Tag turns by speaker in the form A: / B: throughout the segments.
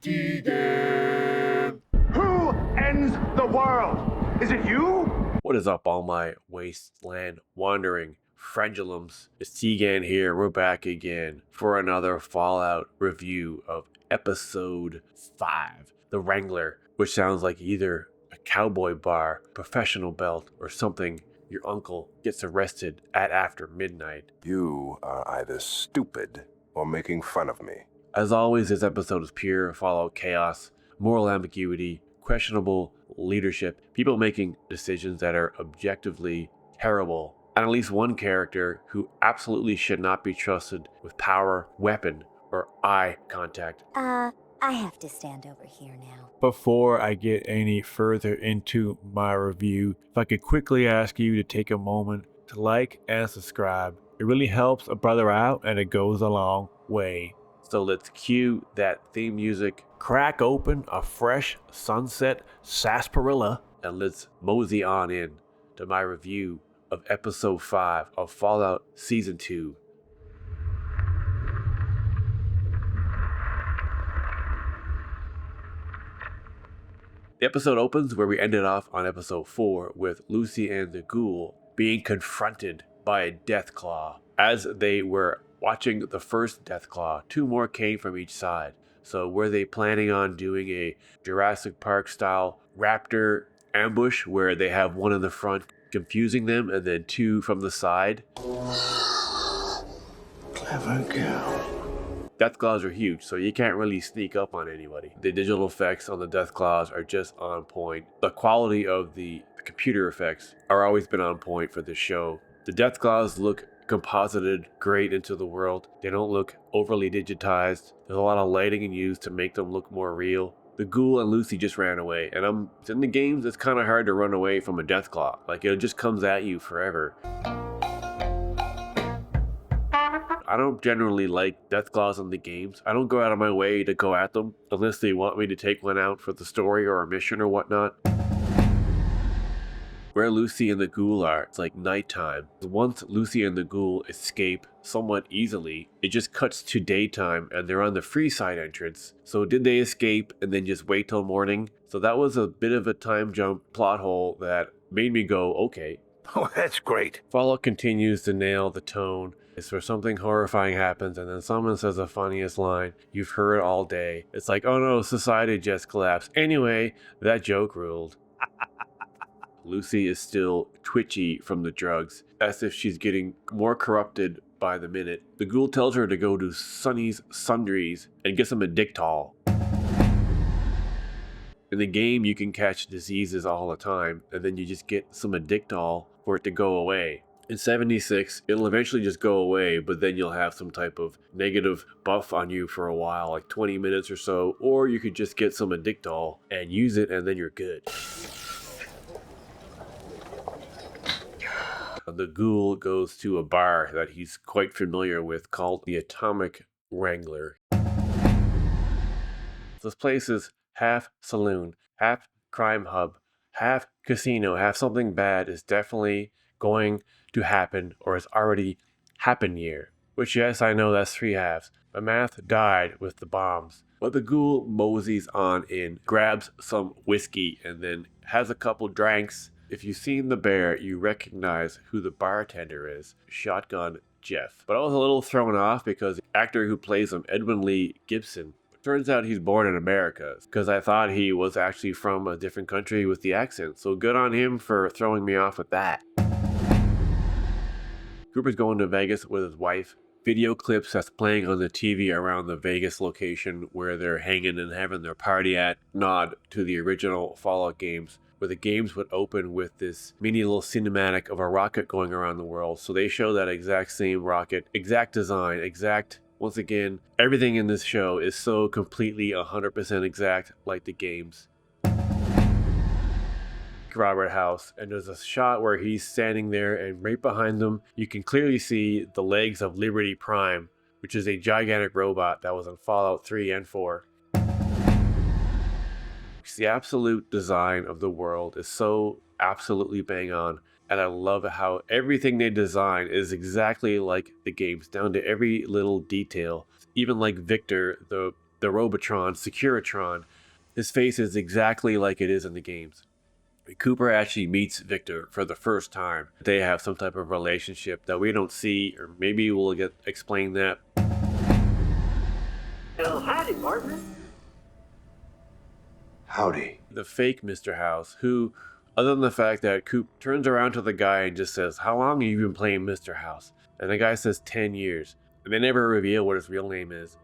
A: Tegan!
B: Who ends the world? Is it you?
A: What is up, all my wasteland wandering frenulums? It's Tegan here. We're back again for another Fallout review of episode 5, the Wrangler, which sounds like either a cowboy bar, professional belt, or something your uncle gets arrested at after midnight.
C: You are either stupid or making fun of me.
A: As always, this episode is pure Fallout chaos, moral ambiguity, questionable leadership, people making decisions that are objectively terrible, and at least one character who absolutely should not be trusted with power, weapon, or eye contact.
D: I have to stand over here now.
E: Before I get any further into my review, if I could quickly ask you to take a moment to like and subscribe. It really helps a brother out and it goes a long way.
A: So let's cue that theme music,
E: Crack open a fresh sunset sarsaparilla,
A: and let's mosey on in to my review of episode 5 of Fallout Season 2. The episode opens where we ended off on episode 4 with Lucy and the Ghoul being confronted by a Deathclaw. As they were watching the first Deathclaw, 2 more came from each side. So were they planning on doing a Jurassic Park style raptor ambush where they have one in the front confusing them and then 2 from the side?
C: Clever girl.
A: Deathclaws are huge, so you can't really sneak up on anybody. The digital effects on the Deathclaws are just on point. The quality of the computer effects are always been on point for this show. The Deathclaws look composited great into the world. They don't look overly digitized. There's a lot of lighting and used to make them look more real. The Ghoul and Lucy just ran away, and in the games it's kind of hard to run away from a Deathclaw. Like, it just comes at you forever. I don't generally like Deathclaws in the games. I don't go out of my way to go at them unless they want me to take one out for the story or a mission or whatnot. Where Lucy and the Ghoul are, it's like nighttime. Once Lucy and the Ghoul escape somewhat easily, it just cuts to daytime and they're on the Freeside entrance. So did they escape and then just wait till morning? So that was a bit of a time jump plot hole that made me go, okay.
C: Oh, that's great.
A: Fallout continues to nail the tone. It's where something horrifying happens and then someone says the funniest line you've heard all day. It's like, oh no, society just collapsed. Anyway, that joke ruled. Lucy is still twitchy from the drugs, as if she's getting more corrupted by the minute. The Ghoul tells her to go to Sonny's Sundries and get some Addictol. In the game, you can catch diseases all the time, and then you just get some Addictol for it to go away. In 76, it'll eventually just go away, but then you'll have some type of negative buff on you for a while, like 20 minutes or so, or you could just get some Addictol and use it, and then you're good. The Ghoul goes to a bar that he's quite familiar with called the Atomic Wrangler. This place is half saloon, half crime hub, half casino, half something bad is definitely going to happen or has already happened here. Which, yes, I know that's 3 halves. My math died with the bombs. But the Ghoul moseys on in, grabs some whiskey, and then has a couple drinks. If you've seen The Bear, you recognize who the bartender is, Shotgun Jeff. But I was a little thrown off because the actor who plays him, Edwin Lee Gibson, turns out he's born in America, because I thought he was actually from a different country with the accent. So good on him for throwing me off with that. Cooper's going to Vegas with his wife. Video clips that's playing on the TV around the Vegas location where they're hanging and having their party at nod to the original Fallout games, where the games would open with this mini little cinematic of a rocket going around the world. So they show that exact same rocket, exact design, once again, everything in this show is so completely 100% exact like the games. Robert House, and there's a shot where he's standing there and right behind them you can clearly see the legs of Liberty Prime, which is a gigantic robot that was in Fallout 3 and 4. The absolute design of the world is so absolutely bang on, and I love how everything they design is exactly like the games, down to every little detail. Even like Victor, the the Robotron, Securitron. His face is exactly like it is in the games. Cooper actually meets Victor for the first time. They have some type of relationship that we don't see, or maybe we'll get explained that.
F: Well, howdy, partner.
C: Howdy.
A: The fake Mr. House, who, other than the fact that Coop turns around to the guy and just says, "How long have you been playing Mr. House?" And the guy says 10 years. And they never reveal what his real name is.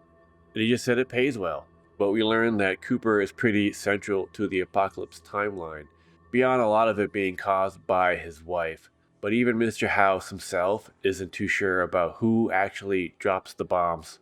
A: And he just said it pays well. But we learn that Cooper is pretty central to the Apocalypse timeline, beyond a lot of it being caused by his wife. But even Mr. House himself isn't too sure about who actually drops the bombs.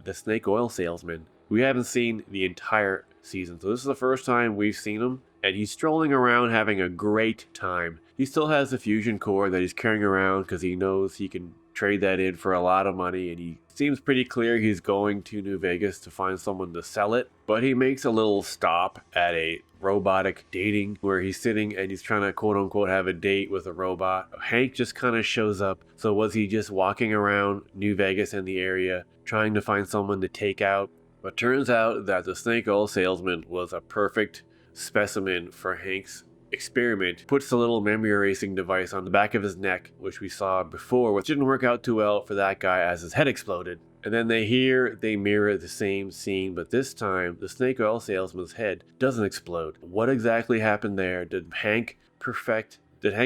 A: The snake oil salesman. We haven't seen the entire season, so this is the first time we've seen him, and he's strolling around having a great time. He still has the fusion core that he's carrying around because he knows he can trade that in for a lot of money, and he seems pretty clear he's going to New Vegas to find someone to sell it. But he makes a little stop at a robotic dating where he's sitting and he's trying to quote unquote have a date with a robot. Hank just kind of shows up. So was he just walking around New Vegas and the area trying to find someone to take out? But turns out that the snake oil salesman was a perfect specimen for Hank's experiment. Puts the little memory erasing device on the back of his neck, which we saw before, which didn't work out too well for that guy as his head exploded. And then they mirror the same scene, but this time the snake oil salesman's head doesn't explode. What exactly happened there? Did Hank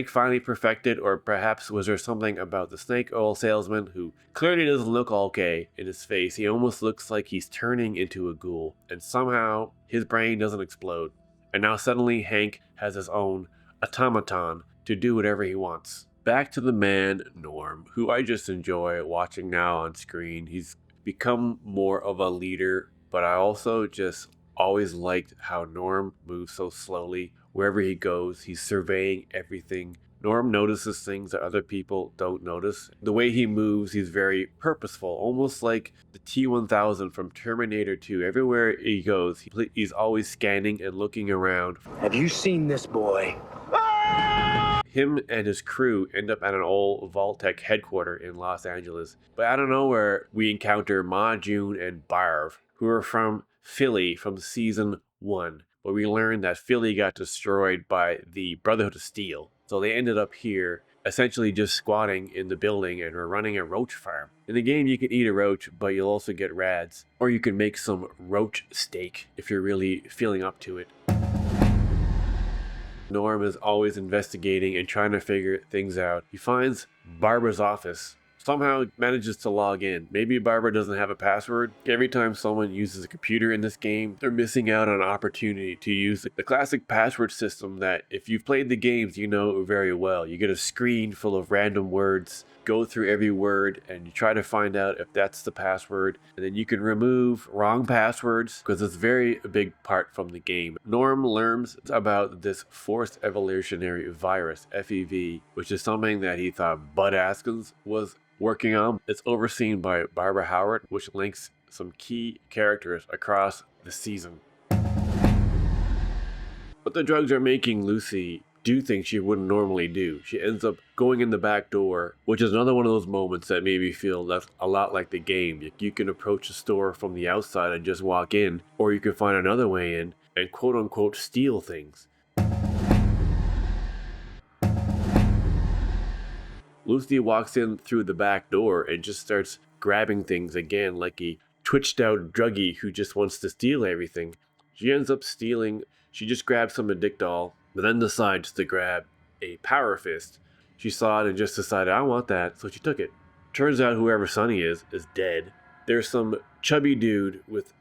A: finally perfect it, or perhaps was there something about the snake oil salesman who clearly doesn't look okay in his face? He almost looks like he's turning into a ghoul, and somehow his brain doesn't explode. And now suddenly Hank has his own automaton to do whatever he wants. Back to the man, Norm, who I just enjoy watching now on screen. He's become more of a leader, but I also just always liked how Norm moves so slowly. Wherever he goes, he's surveying everything. Norm notices things that other people don't notice. The way he moves, he's very purposeful, almost like the T-1000 from Terminator 2. Everywhere he goes, he's always scanning and looking around.
F: Have you seen this boy?
A: Him and his crew end up at an old Vault-Tec headquarters in Los Angeles. But out of nowhere, we encounter Ma June and Barv, who are from Philly from season 1. But we learned that Philly got destroyed by the Brotherhood of Steel. So they ended up here, essentially just squatting in the building and are running a roach farm. In the game, you can eat a roach, but you'll also get rads. Or you can make some roach steak if you're really feeling up to it. Norm is always investigating and trying to figure things out. He finds Barbara's office. Somehow manages to log in. Maybe Barbara doesn't have a password. Every time someone uses a computer in this game, they're missing out on an opportunity to use the classic password system that if you've played the games, you know very well. You get a screen full of random words, go through every word, and you try to find out if that's the password. And then you can remove wrong passwords because it's a very big part from the game. Norm learns about this forced evolutionary virus, FEV, which is something that he thought Bud Askins was working on. It's overseen by Barbara Howard, which links some key characters across the season. But the drugs are making Lucy do things she wouldn't normally do. She ends up going in the back door, which is another one of those moments that made me feel that's a lot like the game. You can approach the store from the outside and just walk in, or you can find another way in and quote unquote steal things. Lucy walks in through the back door and just starts grabbing things again like a twitched out druggie who just wants to steal everything. She ends up stealing, she just grabs some Addictol, but then decides to grab a Power Fist. She saw it and just decided, I want that, so she took it. Turns out whoever Sonny is dead. There's some chubby dude with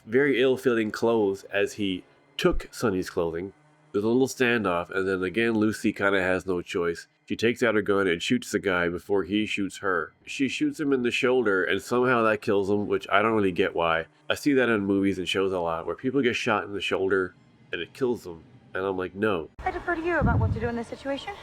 A: very ill-fitting clothes as he took Sonny's clothing. There's a little standoff, and then again Lucy kind of has no choice. She takes out her gun and shoots the guy before he shoots her. She shoots him in the shoulder and somehow that kills him, which I don't really get why. I see that in movies and shows a lot where people get shot in the shoulder and it kills them. And I'm like, no.
G: I defer to you about what to do in this situation.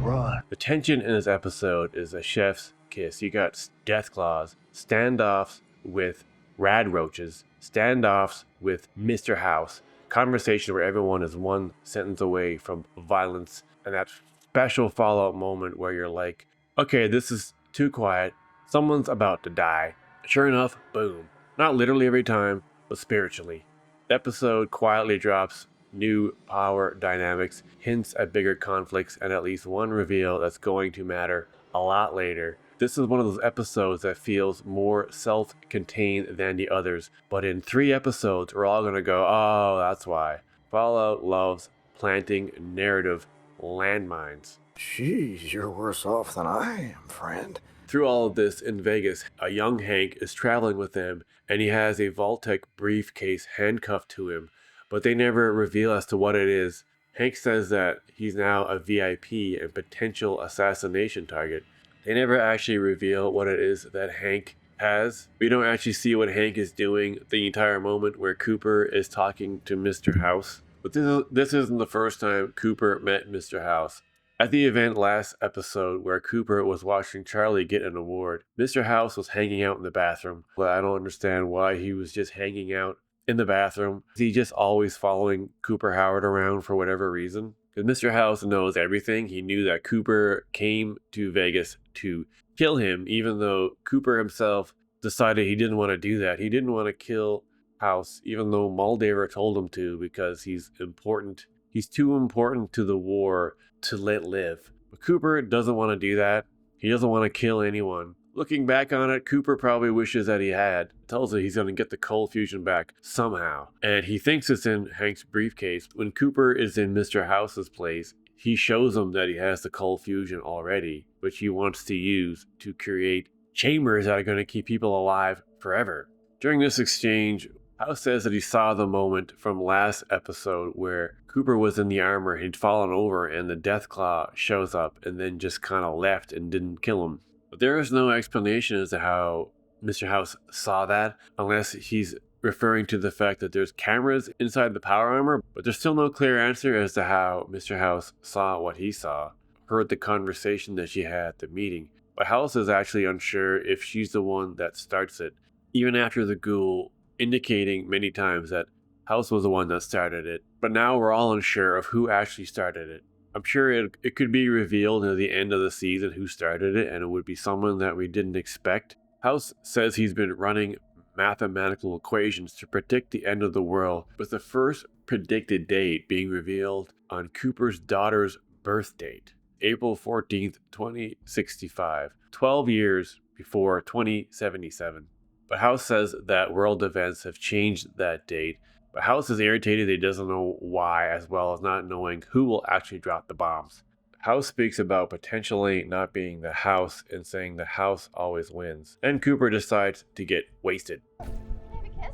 C: Run.
A: The tension in this episode is a chef's kiss. You got Deathclaws, standoffs with rad roaches, standoffs with Mr. House, conversation where everyone is one sentence away from violence, and that special fallout moment where you're like, okay, this is too quiet, someone's about to die. Sure enough, boom. Not literally every time, but spiritually. The episode quietly drops new power dynamics, hints at bigger conflicts, and at least one reveal that's going to matter a lot later. This is one of those episodes that feels more self-contained than the others, but in 3 episodes, we're all gonna go, oh, that's why. Fallout loves planting narrative landmines.
H: Jeez, you're worse off than I am, friend.
A: Through all of this, in Vegas, a young Hank is traveling with them, and he has a Vault-Tec briefcase handcuffed to him, but they never reveal as to what it is. Hank says that he's now a VIP and potential assassination target. They never actually reveal what it is that Hank has. We don't actually see what Hank is doing the entire moment where Cooper is talking to Mr. House. But this isn't the first time Cooper met Mr. House. At the event last episode where Cooper was watching Charlie get an award, Mr. House was hanging out in the bathroom. But I don't understand why he was just hanging out in the bathroom. Is he just always following Cooper Howard around for whatever reason? Because Mr. House knows everything. He knew that Cooper came to Vegas to kill him, even though Cooper himself decided he didn't want to do that. He didn't want to kill House, even though Muldaver told him to, because he's important. He's too important to the war to let live. But Cooper doesn't want to do that. He doesn't want to kill anyone. Looking back on it, Cooper probably wishes that he had. Tells her he's going to get the cold fusion back somehow. And he thinks it's in Hank's briefcase. When Cooper is in Mr. House's place, he shows him that he has the cold fusion already, which he wants to use to create chambers that are going to keep people alive forever. During this exchange, House says that he saw the moment from last episode where Cooper was in the armor, he'd fallen over, and the Deathclaw shows up and then just kind of left and didn't kill him. But there is no explanation as to how Mr. House saw that, unless he's referring to the fact that there's cameras inside the power armor, but there's still no clear answer as to how Mr. House saw what he saw, heard the conversation that she had at the meeting. But House is actually unsure if she's the one that starts it, even after the Ghoul indicating many times that House was the one that started it. But now we're all unsure of who actually started it. I'm sure it could be revealed near the end of the season who started it, and it would be someone that we didn't expect. House says he's been running mathematical equations to predict the end of the world, with the first predicted date being revealed on Cooper's daughter's birth date, April 14th, 2065, 12 years before 2077. But House says that world events have changed that date. But House is irritated he doesn't know why, as well as not knowing who will actually drop the bombs. House speaks about potentially not being the House and saying the House always wins. Then Cooper decides to get wasted.
G: Have a kiss?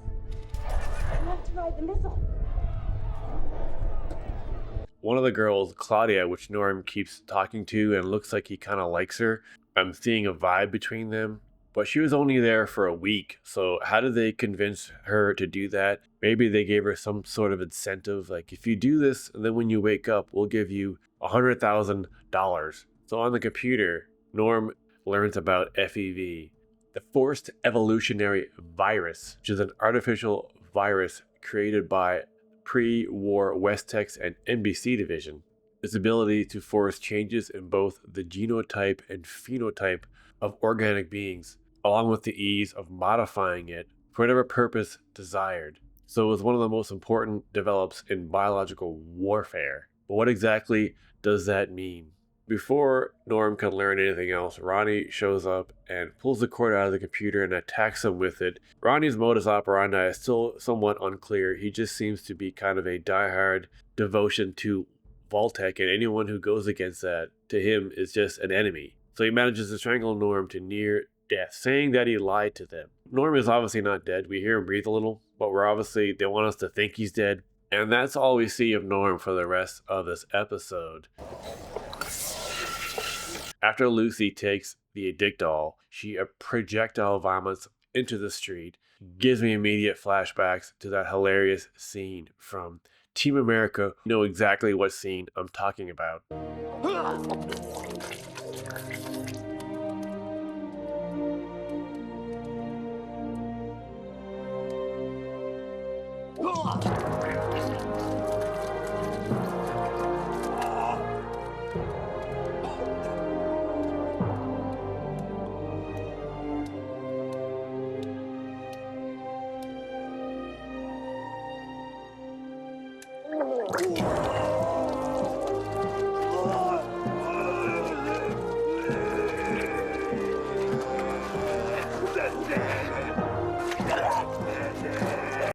G: I want to ride the missile.
A: One of the girls, Claudia, which Norm keeps talking to and looks like he kind of likes her, I'm seeing a vibe between them. But she was only there for a week, so how did they convince her to do that? Maybe they gave her some sort of incentive, like if you do this, and then when you wake up, we'll give you $100,000. So on the computer, Norm learns about FEV, the Forced Evolutionary Virus, which is an artificial virus created by pre-war Westex and NBC division. Its ability to force changes in both the genotype and phenotype of organic beings, along with the ease of modifying it for whatever purpose desired. So it was one of the most important develops in biological warfare. But what exactly does that mean? Before Norm can learn anything else, Ronnie shows up and pulls the cord out of the computer and attacks him with it. Ronnie's modus operandi is still somewhat unclear. He just seems to be kind of a diehard devotion to Vault-Tec, and anyone who goes against that, to him, is just an enemy. So he manages to strangle Norm to near death, saying that he lied to them. Norm is obviously not dead. We hear him breathe a little, but they want us to think he's dead. And that's all we see of Norm for the rest of this episode. After Lucy takes the Addictol, she projectile vomits into the street. Gives me immediate flashbacks to that hilarious scene from Team America. You know exactly what scene I'm talking about.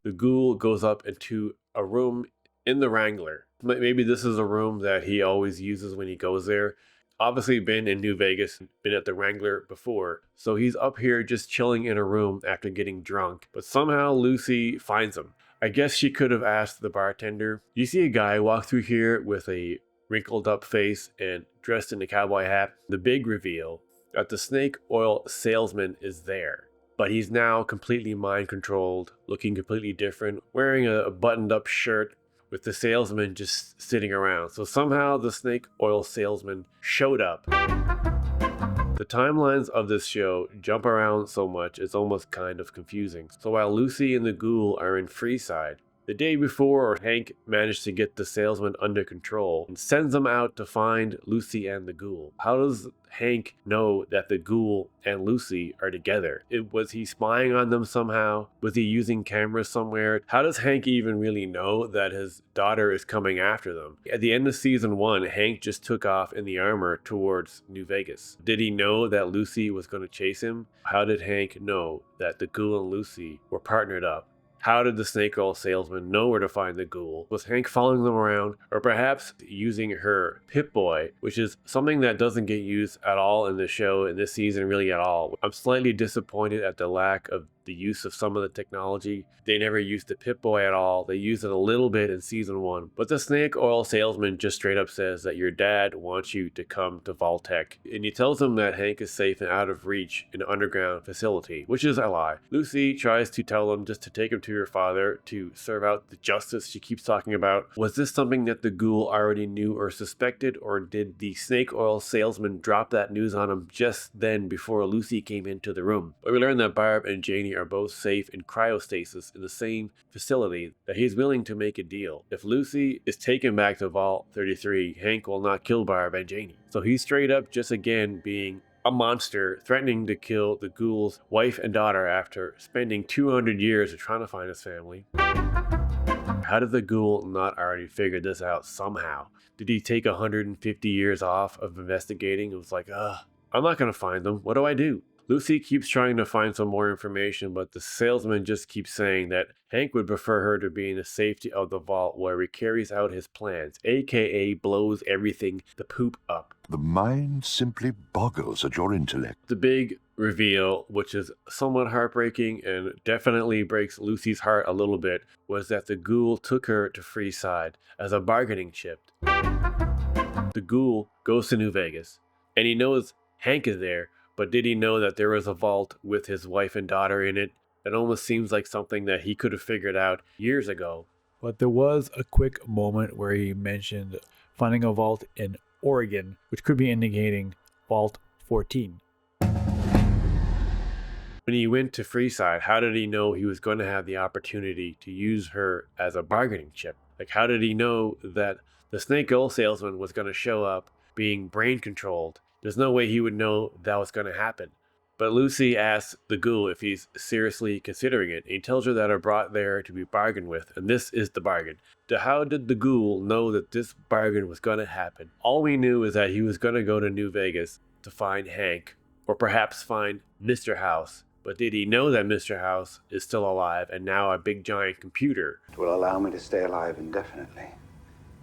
A: the Ghoul goes up into a room in the Wrangler. Maybe this is a room that he always uses when he goes there. Obviously been in New Vegas, been at the Wrangler before, so he's up here just chilling in a room after getting drunk. But somehow Lucy finds him. I guess she could have asked the bartender. You see a guy walk through here with a wrinkled up face and dressed in a cowboy hat. The big reveal that the snake oil salesman is there. But he's now completely mind controlled, looking completely different, wearing a buttoned up shirt with the salesman just sitting around. So somehow the snake oil salesman showed up. The timelines of this show jump around so much it's almost kind of confusing. So while Lucy and the Ghoul are in Freeside, the day before, Hank managed to get the salesman under control and sends him out to find Lucy and the Ghoul. How does Hank know that the Ghoul and Lucy are together? Was he spying on them somehow? Was he using cameras somewhere? How does Hank even really know that his daughter is coming after them? At the end of season 1, Hank just took off in the armor towards New Vegas. Did he know that Lucy was going to chase him? How did Hank know that the Ghoul and Lucy were partnered up? How did the snake oil salesman know where to find the Ghoul? Was Hank following them around, or perhaps using her Pip-Boy, which is something that doesn't get used at all in the show, in this season really at all. I'm slightly disappointed at the lack of the use of some of the technology. They never used the Pip-Boy at all. They used it a little bit in season 1. But the snake oil salesman just straight up says that your dad wants you to come to Vault-Tec. And he tells him that Hank is safe and out of reach in an underground facility, which is a lie. Lucy tries to tell him just to take him to your father to serve out the justice she keeps talking about. Was this something that the Ghoul already knew or suspected, or did the snake oil salesman drop that news on him just then before Lucy came into the room? But we learn that Barb and Janie are both safe in cryostasis in the same facility, that he's willing to make a deal. If Lucy is taken back to Vault 33, Hank will not kill Barb and Janie. So he's straight up just again being a monster, threatening to kill the Ghoul's wife and daughter after spending 200 years trying to find his family. How did the Ghoul not already figure this out somehow? Did he take 150 years off of investigating? It was like, I'm not going to find them. What do I do? Lucy keeps trying to find some more information, but the salesman just keeps saying that Hank would prefer her to be in the safety of the vault where he carries out his plans, aka blows everything the poop up.
C: The mind simply boggles at your intellect.
A: The big reveal, which is somewhat heartbreaking and definitely breaks Lucy's heart a little bit, was that the Ghoul took her to Freeside as a bargaining chip. The Ghoul goes to New Vegas, and he knows Hank is there, but did he know that there was a vault with his wife and daughter in it? It almost seems like something that he could have figured out years ago.
E: But there was a quick moment where he mentioned finding a vault in Oregon, which could be indicating Vault 14.
A: When he went to Freeside, how did he know he was going to have the opportunity to use her as a bargaining chip? Like, how did he know that the snake oil salesman was going to show up being brain controlled? There's no way he would know that was going to happen. But Lucy asks the Ghoul if he's seriously considering it. And he tells her that are brought there to be bargained with, and this is the bargain. How did the Ghoul know that this bargain was going to happen? All we knew is that he was going to go to New Vegas to find Hank, or perhaps find Mr. House. But did he know that Mr. House is still alive and now a big giant computer?
I: It will allow me to stay alive indefinitely,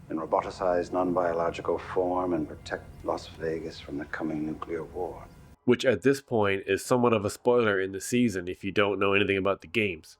I: in roboticized non-biological form, and protect Las Vegas from the coming nuclear war.
A: Which at this point is somewhat of a spoiler in the season if you don't know anything about the games.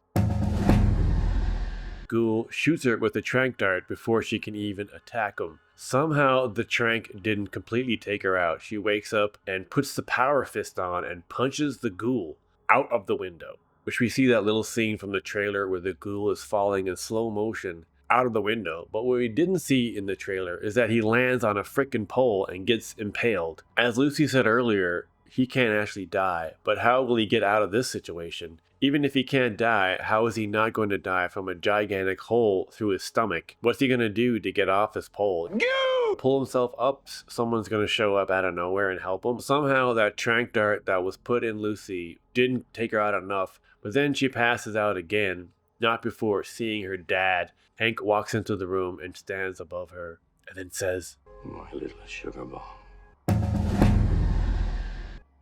A: Ghoul shoots her with a tranq dart before she can even attack him. Somehow the tranq didn't completely take her out. She wakes up and puts the power fist on and punches the Ghoul out of the window. Which we see that little scene from the trailer where the Ghoul is falling in slow motion out of the window. But what we didn't see in the trailer is that he lands on a frickin' pole and gets impaled. As Lucy said earlier, he can't actually die, but how will he get out of this situation? Even if he can't die, how is he not going to die from a gigantic hole through his stomach? What's he going to do to get off this pole? Pull himself up? Someone's going to show up out of nowhere and help him? Somehow that tranq dart that was put in Lucy didn't take her out enough, but then she passes out again, not before seeing her dad. Hank walks into the room and stands above her and then says,
H: My little sugar bomb.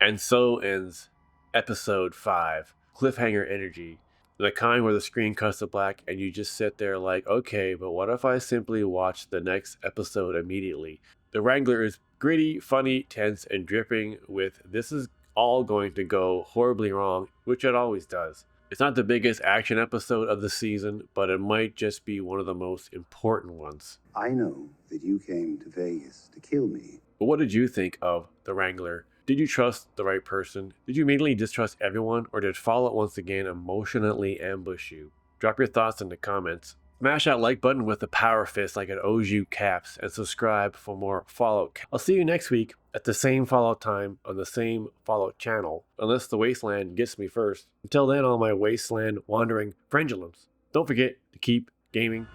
A: And so ends episode 5, Cliffhanger Energy. The kind where the screen cuts to black and you just sit there like, okay, but what if I simply watch the next episode immediately? The Wrangler is gritty, funny, tense, and dripping with this is all going to go horribly wrong, which it always does. It's not the biggest action episode of the season, but it might just be one of the most important ones.
I: I know that you came to Vegas to kill me.
A: But what did you think of The Wrangler? Did you trust the right person? Did you immediately distrust everyone? Or did Fallout once again emotionally ambush you? Drop your thoughts in the comments. Smash that like button with the power fist like it owes you caps, and subscribe for more Fallout. I'll see you next week at the same Fallout time on the same Fallout channel, unless the Wasteland gets me first. Until then, all my Wasteland wandering frangulums, don't forget to keep gaming